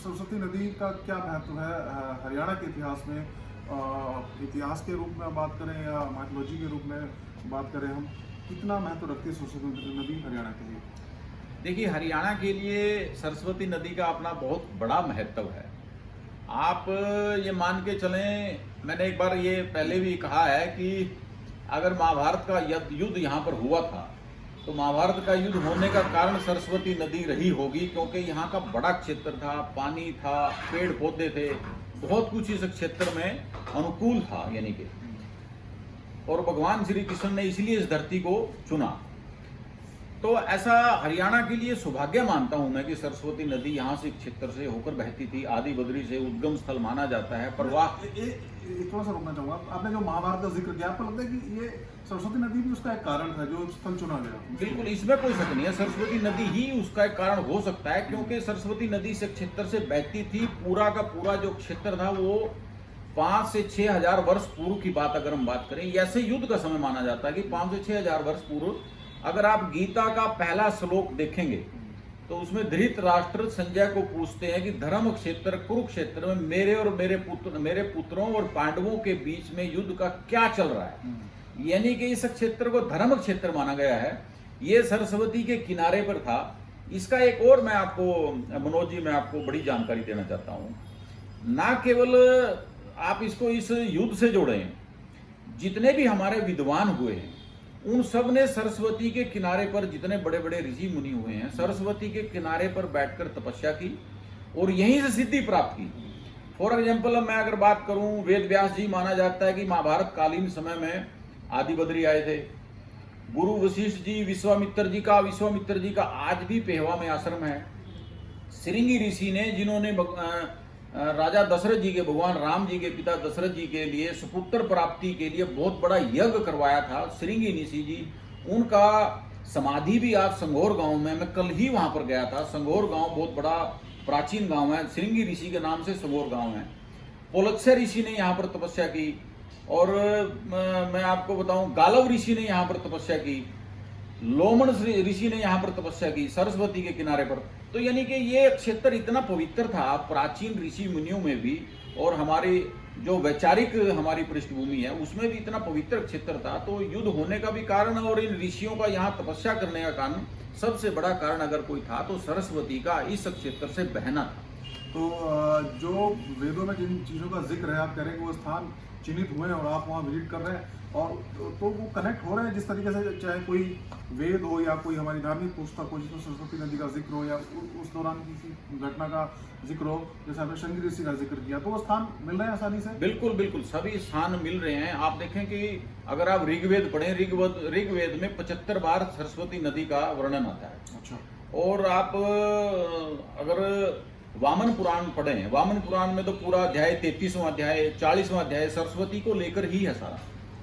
सरस्वती नदी का क्या महत्व है हरियाणा के इतिहास में? इतिहास के रूप में बात करें या माइथोलॉजी के रूप में बात करें, हम कितना महत्व रखती है सरस्वती नदी हरियाणा के लिए? देखिए, हरियाणा के लिए सरस्वती नदी का अपना बहुत बड़ा महत्व है। आप ये मान के चलें, मैंने एक बार ये पहले भी कहा है कि अगर महाभारत का युद्ध यहाँ पर हुआ था तो महाभारत का युद्ध होने का कारण सरस्वती नदी रही होगी, क्योंकि यहाँ का बड़ा क्षेत्र था, पानी था, पेड़ पौधे थे, बहुत कुछ इस क्षेत्र में अनुकूल था यानी कि, और भगवान श्री कृष्ण ने इसलिए इस धरती को चुना। तो ऐसा हरियाणा के लिए सौभाग्य मानता हूं मैं कि सरस्वती नदी यहाँ से क्षेत्र से होकर बहती थी। आदि बद्री से उद्गम स्थल माना जाता है। प्रवाह थोड़ा सा रोकना चाहूंगा, आपने जो महाभारत का जिक्र किया, आपको लगता है कि ये सरस्वती नदी भी उसका एक कारण था जो स्थल चुना गया? बिल्कुल, इसमें कोई शक नहीं है, सरस्वती नदी ही उसका एक कारण हो सकता है, क्योंकि सरस्वती नदी से क्षेत्र से बहती थी। पूरा का पूरा जो क्षेत्र था वो 5 से 6 हजार वर्ष पूर्व की बात अगर हम बात करें, ऐसे युद्ध का समय माना जाता है कि 5 से 6 हजार वर्ष पूर्व। अगर आप गीता का पहला श्लोक देखेंगे तो उसमें धृतराष्ट्र संजय को पूछते हैं कि धर्म क्षेत्र कुरुक्षेत्र में मेरे और मेरे पुत्रों और पांडवों के बीच में युद्ध का क्या चल रहा है। यानी कि इस क्षेत्र को धर्म क्षेत्र माना गया है। ये सरस्वती के किनारे पर था। इसका एक और मैं आपको मनोज जी, मैं आपको बड़ी जानकारी देना चाहता हूँ। ना केवल आप इसको इस युद्ध से जोड़ें, जितने भी हमारे विद्वान हुए हैं उन सब ने सरस्वती के किनारे पर, जितने बड़े बड़े ऋषि मुनि हुए हैं, सरस्वती के किनारे पर बैठकर तपस्या की और यहीं से सिद्धि प्राप्त की। फॉर एग्जाम्पल मैं अगर बात करूं, वेद व्यास जी माना जाता है कि महाभारत कालीन समय में आदि बद्री आए थे। गुरु वशिष्ठ जी, विश्वामित्र जी का आज भी पेहवा में आश्रम है। श्रृंगी ऋषि ने, जिन्होंने राजा दशरथ जी के, भगवान राम जी के पिता दशरथ जी के लिए सुपुत्र प्राप्ति के लिए बहुत बड़ा यज्ञ करवाया था, श्रृंगी ऋषि जी, उनका समाधि भी आज संघोर गांव में, मैं कल ही वहां पर गया था। संघोर गांव बहुत बड़ा प्राचीन गांव है, श्रृंगी ऋषि के नाम से संघोर गांव है। पुलत्स्य ऋषि ने यहाँ पर तपस्या की, और मैं आपको बताऊं गालव ऋषि ने यहाँ पर तपस्या की, लोमन ऋषि ने यहाँ पर तपस्या की सरस्वती के किनारे पर। तो यानी कि ये क्षेत्र इतना पवित्र था प्राचीन ऋषि मुनियों में भी, और हमारी जो वैचारिक हमारी पृष्ठभूमि है उसमें भी इतना पवित्र क्षेत्र था। तो युद्ध होने का भी कारण और इन ऋषियों का यहाँ तपस्या करने का कारण, सबसे बड़ा कारण अगर कोई था तो सरस्वती का इस क्षेत्र से बहना था। तो जो वेदों में जिन चीज़ों का जिक्र है, आप कह रहे हैं कि वो स्थान चिन्हित हुए हैं और आप वहाँ विजिट कर रहे हैं, और तो वो कनेक्ट हो रहे हैं जिस तरीके से, चाहे कोई वेद हो या कोई हमारी धार्मिक पुस्तक हो जिसमें सरस्वती नदी का जिक्र हो, या उस दौरान किसी घटना का जिक्र हो, जैसे आपने श्रृंगी ऋषि का जिक्र किया, तो वो स्थान मिल रहे हैं आसानी से? बिल्कुल बिल्कुल, सभी स्थान मिल रहे हैं। आप देखें कि अगर आप ऋग्वेद पढ़ें, ऋग्वेद में 75 बार सरस्वती नदी का वर्णन आता है। अच्छा। और आप अगर वामन पुराण पढ़ें, वामन पुराण में तो पूरा अध्याय 33वां अध्याय, 40वां अध्याय सरस्वती को लेकर ही है सारा।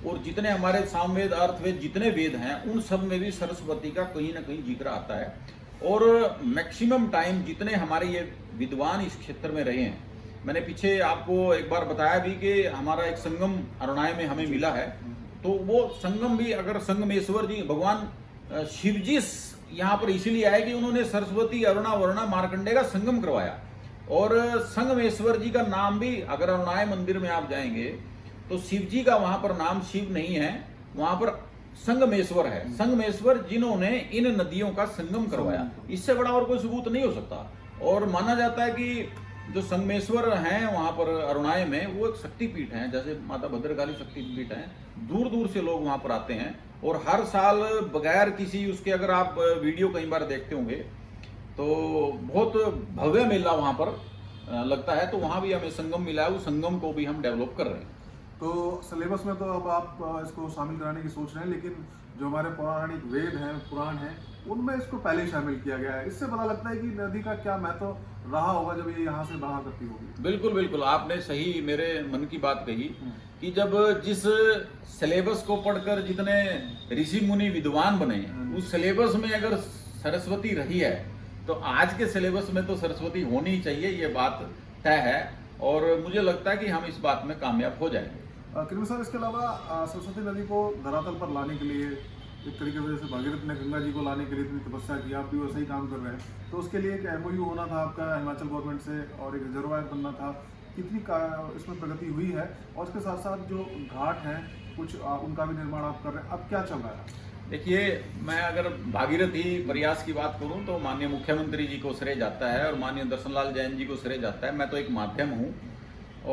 और जितने हमारे सामवेद, अर्थवेद, जितने वेद हैं उन सब में भी सरस्वती का कहीं ना कहीं जिक्र आता है। और मैक्सिमम टाइम जितने हमारे ये विद्वान इस क्षेत्र में रहे हैं, मैंने पीछे आपको एक बार बताया भी कि हमारा एक संगम अरुणाई में हमें मिला है। तो वो संगम भी, अगर संगमेश्वर जी, भगवान शिव जी यहाँ पर इसीलिए आए कि उन्होंने सरस्वती, अरुणा, वरुणा, मार्कंडे का संगम करवाया। और संगमेश्वर जी का नाम भी, अगर अरुणाई मंदिर में आप जाएंगे तो शिव जी का वहां पर नाम शिव नहीं है, वहां पर संगमेश्वर है। संगमेश्वर जिन्होंने इन नदियों का संगम करवाया, इससे बड़ा और कोई सबूत नहीं हो सकता। और माना जाता है कि जो संगमेश्वर हैं वहां पर अरुणाई में, वो एक शक्तिपीठ है, जैसे माता भद्रकाली शक्तिपीठ है। दूर दूर से लोग वहां पर आते हैं और हर साल बगैर किसी उसके, अगर आप वीडियो कई बार देखते होंगे तो बहुत भव्य मेला वहां पर लगता है। तो वहां भी हमें संगम मिला है, उस संगम को भी हम डेवलप कर रहे हैं। तो सिलेबस में तो अब आप इसको शामिल कराने की सोच रहे हैं, लेकिन जो हमारे पौराणिक वेद हैं, पुराण हैं, उनमें इसको पहले शामिल किया गया है। इससे पता लगता है कि नदी का क्या महत्व रहा होगा जब ये यहाँ से बहा करती होगी। बिल्कुल बिल्कुल, आपने सही मेरे मन की बात कही कि जब जिस सिलेबस को पढ़कर जितने ऋषि मुनि विद्वान बने, उस सिलेबस में अगर सरस्वती रही है तो आज के सिलेबस में तो सरस्वती होनी ही चाहिए, ये बात तय है। और मुझे लगता है कि हम इस बात में कामयाब हो जाएंगे। कृष्ण सर, इसके अलावा सरस्वती नदी को धरातल पर लाने के लिए एक तरीके से जैसे भागीरथ ने गंगा जी को लाने के लिए इतनी तपस्या की, आप भी वैसे ही काम कर रहे हैं, तो उसके लिए एक MOU होना था आपका हिमाचल गवर्नमेंट से और एक रिजर्वायर बनना था। कितनी इसमें प्रगति हुई है? और उसके साथ साथ जो घाट हैं कुछ उनका भी निर्माण आप कर रहे हैं, अब क्या चल रहा है? देखिए, मैं अगर भागीरथी प्रयास की बात करूं तो माननीय मुख्यमंत्री जी को श्रेय जाता है और माननीय दर्शन लाल जैन जी को श्रेय जाता है। मैं तो एक माध्यम हूं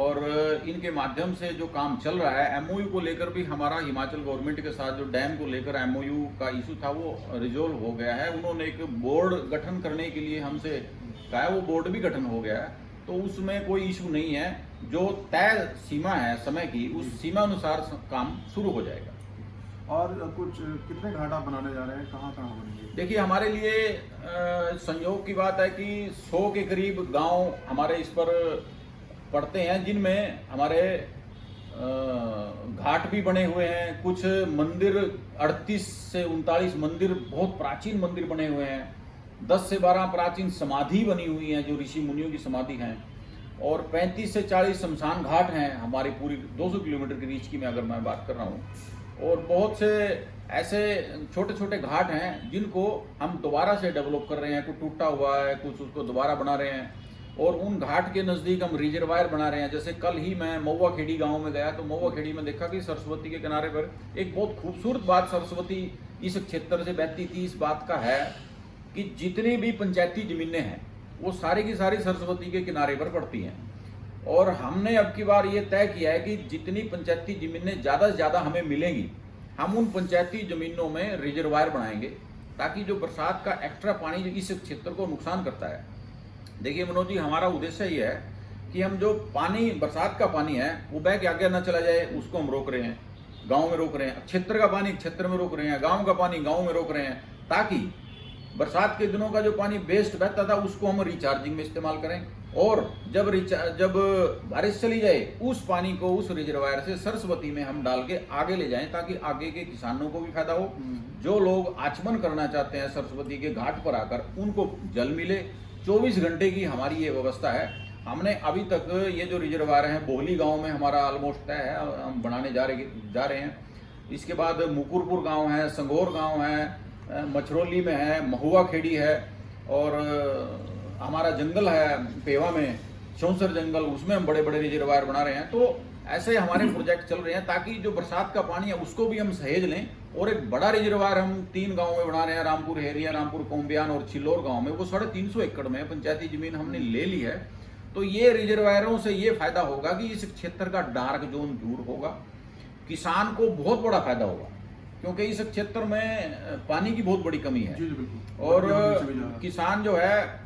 और इनके माध्यम से जो काम चल रहा है, MOU को लेकर भी हमारा हिमाचल गवर्नमेंट के साथ जो डैम को लेकर MOU का इशू था वो रिजोल्व हो गया है। उन्होंने एक बोर्ड गठन करने के लिए हमसे कहा है, वो बोर्ड भी गठन हो गया है, तो उसमें कोई इशू नहीं है। जो तय सीमा है समय की, उस सीमा अनुसार काम शुरू हो जाएगा। और कुछ कितने घाट आप बनाने जा रहे हैं, कहाँ कहाँ बनेंगे? देखिए, हमारे लिए संयोग की बात है कि 100 के करीब गांव हमारे इस पर पड़ते हैं, जिनमें हमारे घाट भी बने हुए हैं। कुछ मंदिर 38 से 39 मंदिर, बहुत प्राचीन मंदिर बने हुए हैं। 10 से 12 प्राचीन समाधि बनी हुई हैं जो ऋषि मुनियों की समाधि हैं, और 35 से 40 शमशान घाट हैं हमारी पूरी 200 किलोमीटर की रीच की मैं अगर मैं बात कर रहा हूँ। और बहुत से ऐसे छोटे छोटे घाट हैं जिनको हम दोबारा से डेवलप कर रहे हैं। कुछ टूटा हुआ है, कुछ उसको दोबारा बना रहे हैं, और उन घाट के नज़दीक हम रिजर्वायर बना रहे हैं। जैसे कल ही मैं महुआ खेड़ी गांव में गया, तो महुआ खेड़ी में देखा कि सरस्वती के किनारे पर एक बहुत खूबसूरत बात सरस्वती इस क्षेत्र से बहती थी। इस बात का है कि जितनी भी पंचायती जमीनें हैं वो सारी की सारी सरस्वती के किनारे पर पड़ती हैं, और हमने अब की बार ये तय किया है कि जितनी पंचायती जमीनें ज़्यादा से ज़्यादा हमें मिलेंगी, हम उन पंचायती जमीनों में रिजर्वायर बनाएंगे, ताकि जो बरसात का एक्स्ट्रा पानी जो इस क्षेत्र को नुकसान करता है। देखिए मनोज जी, हमारा उद्देश्य ये है कि हम जो पानी, बरसात का पानी है, वो बह के आगे ना चला जाए, उसको हम रोक रहे हैं, गाँव में रोक रहे हैं। क्षेत्र का पानी क्षेत्र में रोक रहे हैं, गाँव का पानी गाँव में रोक रहे हैं, ताकि बरसात के दिनों का जो पानी वेस्ट बहता था उसको हम रिचार्जिंग में इस्तेमाल करें, और जब बारिश चली जाए उस पानी को उस रिजर्वायर से सरस्वती में हम डाल के आगे ले जाएं, ताकि आगे के किसानों को भी फायदा हो। जो लोग आचमन करना चाहते हैं सरस्वती के घाट पर आकर, उनको जल मिले। 24 घंटे की हमारी ये व्यवस्था है। हमने अभी तक ये जो रिजर्वायर हैं बोहली गाँव में हमारा ऑलमोस्ट तय है, हम बनाने जा रहे हैं। इसके बाद मुकुरपुर गाँव है, संगोर गाँव है, मछरौली में है, महुआ खेड़ी है, और हमारा जंगल है पेवा में, चौंसर जंगल, उसमें हम बड़े बड़े रिजर्वायर बना रहे हैं। तो ऐसे हमारे प्रोजेक्ट चल रहे हैं, ताकि जो बरसात का पानी है उसको भी हम सहेज लें। और एक बड़ा रिजर्वायर हम 3 गाँव में बना रहे हैं, रामपुर हेरिया, रामपुर कोम्बियान और चिल्लोर गाँव में। वो 350 एकड़ में पंचायती जमीन हमने ले ली है। तो ये रिजर्वायरों से ये फायदा होगा कि इस क्षेत्र का डार्क जोन दूर होगा, किसान को बहुत बड़ा फायदा होगा, क्योंकि इस क्षेत्र में पानी की बहुत बड़ी कमी है। जी जी बिल्कुल। और किसान जो है,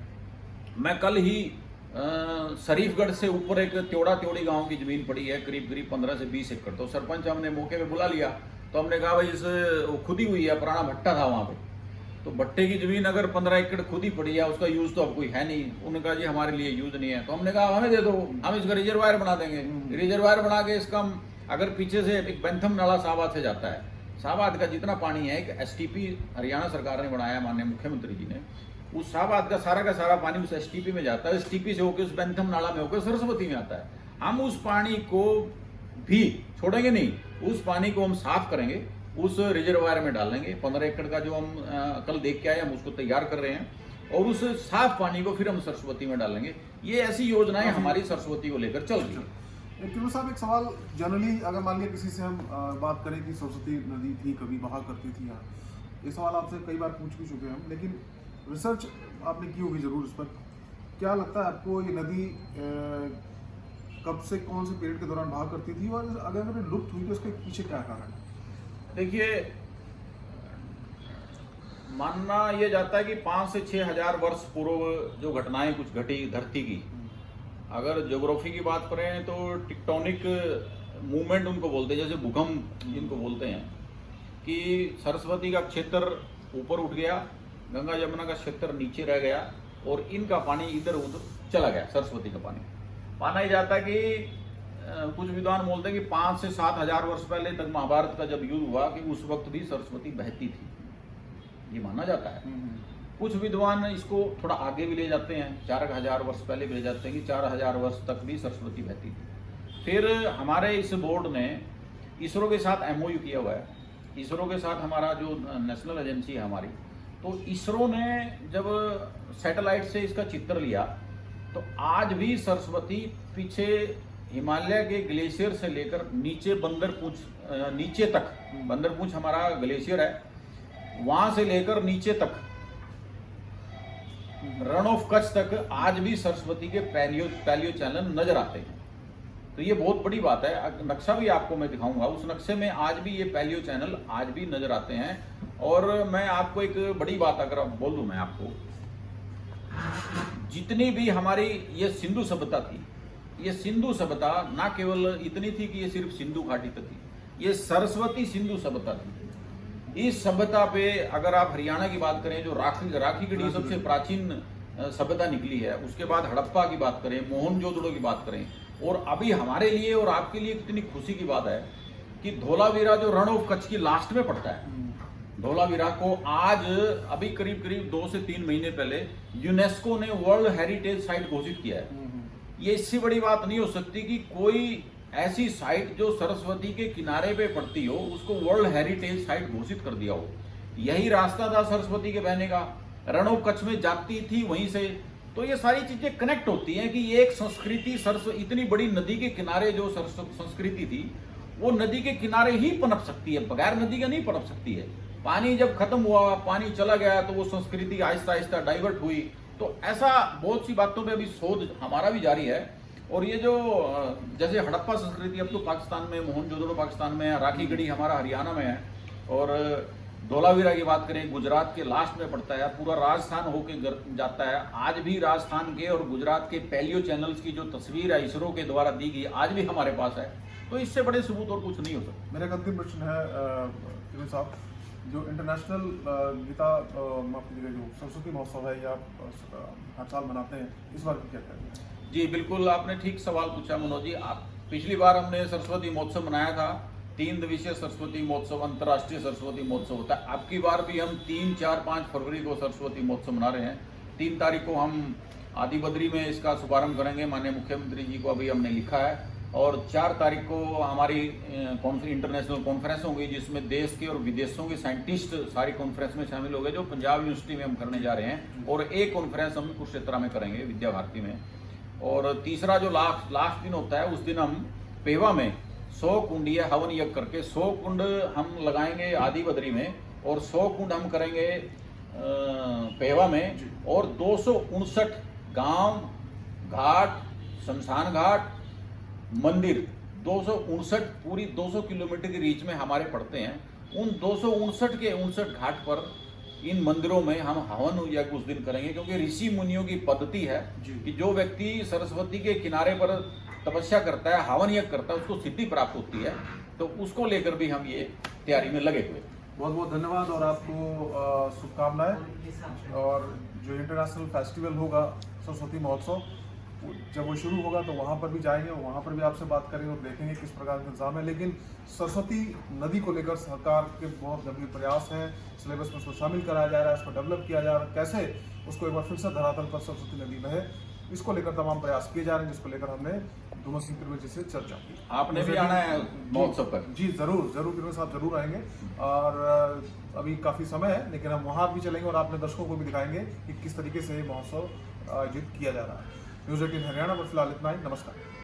मैं कल ही शरीफगढ़ से ऊपर एक त्योड़ी गांव की जमीन पड़ी है, करीब 15 से 20 एकड़। तो सरपंच हमने मौके पे बुला लिया, तो हमने कहा भाई इस खुदी हुई है, पुराना भट्टा था वहाँ पे, तो भट्टे की जमीन अगर 15 एकड़ खुदी पड़ी है, उसका यूज तो अब कोई है नहीं। उन्होंने कहा जी हमारे लिए यूज नहीं है। तो हमने कहा हमें दे दो, हम इसका रिजर्वायर बना देंगे। रिजर्वायर बना के इसका अगर पीछे से एक बैंथम नाला शाहबाद से जाता है, शाहबाद का जितना पानी है, एक STP हरियाणा सरकार ने बनाया, माननीय मुख्यमंत्री जी ने, उस शाहबाद का सारा पानी उस STP में जाता है। STP से होकर उस बैंथम नाला में होकर सरस्वती में आता है। हम उस पानी को भी छोड़ेंगे नहीं, उस पानी को हम साफ करेंगे, उस रिजर्वायर में डालेंगे। 15 एकड़ का जो हम कल देख के आए, हम उसको तैयार कर रहे हैं, और उस साफ पानी को फिर हम सरस्वती में डालेंगे। ये ऐसी योजनाएं हमारी सरस्वती को लेकर चल रही है। किलो साहब, एक सवाल जनरली अगर मान लिया किसी से हम बात करें कि सरस्वती नदी थी, कभी बहा करती थी यहाँ, ये सवाल आपसे कई बार पूछ भी चुके हैं हम, लेकिन रिसर्च आपने की होगी जरूर इस पर। क्या लगता है आपको, ये नदी कब से, कौन से पीरियड के दौरान बहा करती थी, और अगर लुप्त हुई तो उसके पीछे क्या कारण है? देखिए, मानना यह जाता है कि 5 से 6 हजार वर्ष पूर्व जो घटनाएं कुछ घटी धरती की, अगर ज्योग्राफी की बात करें तो टेक्टोनिक मूवमेंट उनको बोलते हैं, जैसे भूकंप जिनको बोलते हैं, कि सरस्वती का क्षेत्र ऊपर उठ गया, गंगा जमुना का क्षेत्र नीचे रह गया, और इनका पानी इधर उधर चला गया। सरस्वती का पानी माना ही जाता है कि कुछ विद्वान बोलते हैं कि 5 से 7 हजार वर्ष पहले तक महाभारत का जब युद्ध हुआ कि उस वक्त भी सरस्वती बहती थी, ये माना जाता है। कुछ विद्वान इसको थोड़ा आगे भी ले जाते हैं, 4000 वर्ष पहले भी ले जाते हैं कि 4000 वर्ष तक भी सरस्वती बहती थी। फिर हमारे इस बोर्ड ने इसरो के साथ MOU किया हुआ है, इसरो के साथ हमारा जो नेशनल एजेंसी है हमारी, तो इसरो ने जब सैटेलाइट से इसका चित्र लिया तो आज भी सरस्वती पीछे हिमालय के ग्लेशियर से लेकर नीचे बंदरपूंछ नीचे तक, बंदरपूंछ हमारा ग्लेशियर है, वहां से लेकर नीचे तक रण ऑफ कच्छ तक आज भी सरस्वती के पैलियो चैनल नजर आते हैं। तो ये बहुत बड़ी बात है। नक्शा भी आपको मैं दिखाऊंगा, उस नक्शे में आज भी ये पैलियो चैनल आज भी नजर आते हैं। और मैं आपको एक बड़ी बात अगर बोल दूं, मैं आपको, जितनी भी हमारी ये सिंधु सभ्यता थी, ये सिंधु सभ्यता ना केवल इतनी थी कि ये सिर्फ सिंधु घाटी तक थी, ये सरस्वती सिंधु सभ्यता थी। इस सभ्यता पे अगर आप हरियाणा की बात करें, जो राखी गढ़ी सबसे प्राचीन सभ्यता निकली है, उसके बाद हड़प्पा की बात करें, मोहनजोदड़ो की बात करें, और अभी हमारे लिए और आपके लिए कितनी खुशी की बात है कि धौलावीरा जो रण ऑफ कच्छ की लास्ट में पड़ता है, धौलावीरा को आज अभी करीब करीब 2 से 3 महीने पहले यूनेस्को ने वर्ल्ड हेरिटेज साइट घोषित किया है। ये इससे बड़ी बात नहीं हो सकती कि कोई ऐसी साइट जो सरस्वती के किनारे पे पड़ती हो उसको वर्ल्ड हेरिटेज साइट घोषित कर दिया हो। यही रास्ता था सरस्वती के बहने का, रण ऑफ कच्छ में जाती थी वहीं से। तो ये सारी चीजें कनेक्ट होती हैं कि एक संस्कृति इतनी बड़ी नदी के किनारे जो संस्कृति थी, वो नदी के किनारे ही पनप सकती है, बगैर नदी के नहीं पनप सकती है। पानी जब खत्म हुआ, पानी चला गया, तो वो संस्कृति आहिस्ता आहिस्ता डाइवर्ट हुई। तो ऐसा बहुत सी बातों पे अभी शोध हमारा भी जारी है। और ये जो जैसे हड़प्पा संस्कृति अब तो पाकिस्तान में, मोहनजोदड़ो पाकिस्तान में है, राखी गढ़ी हमारा हरियाणा में है, और धौलावीरा की बात करें गुजरात के लास्ट में पड़ता है, पूरा राजस्थान होके जाता है। आज भी राजस्थान के और गुजरात के पैलियो चैनल्स की जो तस्वीर है इसरो के द्वारा दी गई, आज भी हमारे पास है। तो इससे बड़े सबूत और कुछ नहीं हो सकता। मेरा एक अंतिम प्रश्न है किरण साहब, जो इंटरनेशनल गीता माफ कीजिएगा जो सरस्वती महोत्सव है, या हर साल मनाते हैं, इस बार क्या कहते हैं? जी बिल्कुल, आपने ठीक सवाल पूछा मनोज जी। पिछली बार हमने सरस्वती महोत्सव मनाया था, 3 दिवसीय सरस्वती महोत्सव, अंतर्राष्ट्रीय सरस्वती महोत्सव होता है। अब की बार भी हम 3, 4, 5 फरवरी को सरस्वती महोत्सव मना रहे हैं। 3 तारीख को हम आदि बद्री में इसका शुभारंभ करेंगे, माननीय मुख्यमंत्री जी को अभी हमने लिखा है। और 4 तारीख को हमारी इंटरनेशनल कॉन्फ्रेंस होगी, जिसमें देश के और विदेशों के साइंटिस्ट सारी कॉन्फ्रेंस में शामिल हो गए, जो पंजाब यूनिवर्सिटी में हम करने जा रहे हैं। और एक कॉन्फ्रेंस हम कुरुक्षेत्र में करेंगे, विद्या भारती में। और तीसरा जो लास्ट दिन होता है, उस दिन हम पेवा में 100 कुंडीय हवन यज्ञ करके 100 कुंड हम लगाएंगे आदि बद्री में, और 100 कुंड हम करेंगे पेवा में। और 259 गांव, घाट, शमशान घाट, मंदिर, 259 पूरी 200 किलोमीटर की रीच में हमारे पड़ते हैं। उन 259 के 59 घाट पर, इन मंदिरों में हम हवन यज्ञ उस दिन करेंगे, क्योंकि ऋषि मुनियों की पद्धति है कि जो व्यक्ति सरस्वती के किनारे पर तपस्या करता है, हवन यज्ञ करता है, उसको सिद्धि प्राप्त होती है। तो उसको लेकर भी हम ये तैयारी में लगे हुए। बहुत बहुत धन्यवाद और आपको शुभकामनाएं। और जो इंटरनेशनल फेस्टिवल होगा सरस्वती महोत्सव, जब वो शुरू होगा तो वहाँ पर भी जाएंगे, और वहाँ पर भी आपसे बात करेंगे और देखेंगे किस प्रकार का इंतजाम है। लेकिन सरस्वती नदी को लेकर सरकार के बहुत गंभीर प्रयास हैं, सिलेबस में उसको शामिल कराया जा रहा है, उसको डेवलप किया जा रहा है, कैसे उसको एक बार फिर से धरातल पर सरस्वती नदी बहे, इसको लेकर तमाम प्रयास किए जा रहे हैं, जिसको लेकर हमने दोनों सिंह त्रिवेदी से चर्चा की। आपने भी आना है महोत्सव पर? जी जरूर त्रिवेदी साहब जरूर आएंगे। और अभी काफ़ी समय है, लेकिन हम वहाँ भी चलेंगे और आपने दर्शकों को भी दिखाएंगे कि किस तरीके से ये महोत्सव आयोजित किया जा रहा है। न्यूज़ 18 हरियाणा पर फिलहाल इतना ही। नमस्कार।